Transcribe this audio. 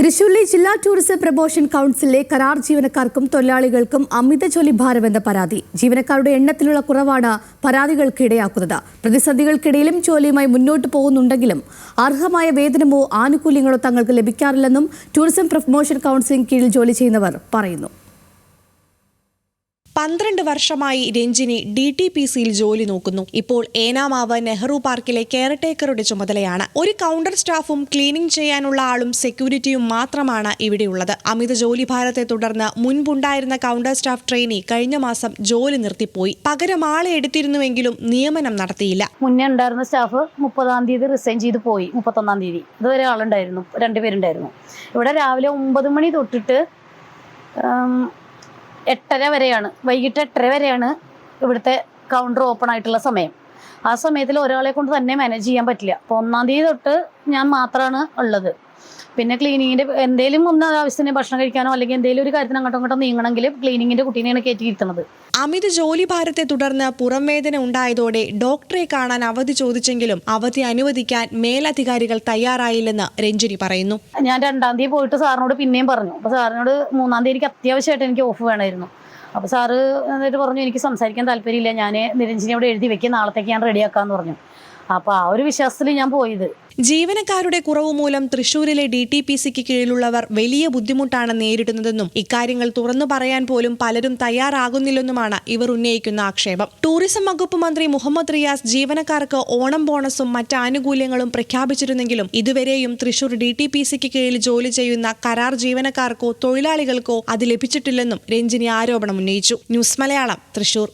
തൃശൂരിലെ ജില്ലാ tourism promotion കൗൺസിലിലെ കരാർ ജീവനക്കാർക്കും തൊഴിലാളികൾക്കും അമിത ജോലിഭാരമെന്ന പരാതി. ജീവനക്കാരുടെ എണ്ണത്തിലുള്ള കുറവാണ് പരാതികൾക്ക് ഇടയാക്കുന്നത്. പ്രതിസന്ധികൾക്കിടയിലും ജോലിയുമായി മുന്നോട്ട് പോകുന്നുണ്ടെങ്കിലും അർഹമായ വേതനമോ ആനുകൂല്യങ്ങളോ തങ്ങൾക്ക് ലഭിക്കാറില്ലെന്നും ടൂറിസം പ്രൊമോഷൻ കൗൺസിലിന് കീഴിൽ ജോലി ചെയ്യുന്നവർ പറയുന്നു. 12 വർഷമായി രഞ്ജിനി DTPCയിൽ ജോലി നോക്കുന്നു. ഇപ്പോൾ ഏനാമാവ് നെഹ്റു പാർക്കിലെ കെയർടേക്കറുടെ ചുമതലയാണ്. ഒരു കൗണ്ടർ സ്റ്റാഫും ക്ലീനിംഗ് ചെയ്യാനുള്ള ആളും സെക്യൂരിറ്റിയും മാത്രമാണ് ഇവിടെയുള്ളത്. അമിത ജോലിഭാരത്തെ തുടർന്ന് മുൻപുണ്ടായിരുന്ന കൗണ്ടർ സ്റ്റാഫ് ട്രെയിനി കഴിഞ്ഞ മാസം ജോലി നിർത്തിപ്പോയി. പകരം ആളെ എടുത്തിരുന്നുവെങ്കിലും നിയമനം നടത്തിയില്ല. മുന്നേ ഉണ്ടായിരുന്ന സ്റ്റാഫ് 30-ാം തീയതി റിസൈൻ ചെയ്ത് പോയി. 31-ാം തീയതി ഇതുവരെ ആളുണ്ടായിരുന്നു, 2 പേരുണ്ടായിരുന്നു. ഇവിടെ രാവിലെ 9 മണി തൊട്ടിട്ട് 8:30 വരെയാണ്, വൈകിട്ട് 8:30 വരെയാണ് ഇവിടുത്തെ കൗണ്ടർ ഓപ്പൺ ആയിട്ടുള്ള സമയം. ആ സമയത്തിൽ ഒരാളെ കൊണ്ട് തന്നെ മാനേജ് ചെയ്യാൻ പറ്റില്ല. അപ്പോൾ 1-ാം തീയതി തൊട്ട് ഞാൻ മാത്രമാണ് ഉള്ളത്. പിന്നെ ക്ലീനിങ്ങിൻ്റെ എന്തെങ്കിലും ഒന്ന് ആവശ്യത്തിന് ഭക്ഷണം കഴിക്കാനോ അല്ലെങ്കിൽ എന്തെങ്കിലും ഒരു കാര്യത്തിന് അങ്ങോട്ടും ഇങ്ങോട്ടും നീങ്ങണമെങ്കിൽ ക്ലീനിങ്ങിൻ്റെ കുട്ടീനെയാണ് കയറ്റിയിരുത്തുന്നത്. അമിത ജോലിഭാരത്തെ തുടർന്ന് പുറംവേദന ഉണ്ടായതോടെ ഡോക്ടറെ കാണാൻ അവധി ചോദിച്ചെങ്കിലും അവധി അനുവദിക്കാൻ മേലധികാരികൾ തയ്യാറായില്ലെന്ന് രഞ്ജിനി പറയുന്നു. ഞാൻ 2-ാം തീയതി പോയിട്ട് സാറിനോട് പിന്നെയും പറഞ്ഞു. അപ്പോൾ സാറിനോട് 3-ാം തീയതിക്ക് അത്യാവശ്യമായിട്ട് എനിക്ക് ഓഫ് വേണമായിരുന്നു. അപ്പോൾ സാറ് എന്നിട്ട് പറഞ്ഞു എനിക്ക് സംസാരിക്കാൻ താല്പര്യമില്ല, ഞാൻ രഞ്ജിനി അവിടെ എഴുതി വെക്കുക, നാളത്തേക്ക് ഞാൻ റെഡിയാക്കാമെന്ന് പറഞ്ഞു. അപ്പോൾ ആ ഒരു വിശ്വാസത്തിൽ ഞാൻ പോയത്. ജീവനക്കാരുടെ കുറവ് മൂലം തൃശൂരിലെ DTPCക്ക് കീഴിലുള്ളവർ വലിയ ബുദ്ധിമുട്ടാണ് നേരിടുന്നതെന്നും ഇക്കാര്യങ്ങൾ തുറന്നു പറയാൻ പോലും പലരും തയ്യാറാകുന്നില്ലെന്നുമാണ് ഇവർ ഉന്നയിക്കുന്ന ആക്ഷേപം. ടൂറിസം വകുപ്പ് മന്ത്രി മുഹമ്മദ് റിയാസ് ജീവനക്കാർക്ക് ഓണം ബോണസും മറ്റ് ആനുകൂല്യങ്ങളും പ്രഖ്യാപിച്ചിരുന്നെങ്കിലും ഇതുവരെയും തൃശൂർ DTPCക്ക് കീഴിൽ ജോലി ചെയ്യുന്ന കരാർ ജീവനക്കാർക്കോ തൊഴിലാളികൾക്കോ അത് ലഭിച്ചിട്ടില്ലെന്നും രഞ്ജിനി ആരോപണം ഉന്നയിച്ചു. ന്യൂസ് മലയാളം, തൃശൂർ.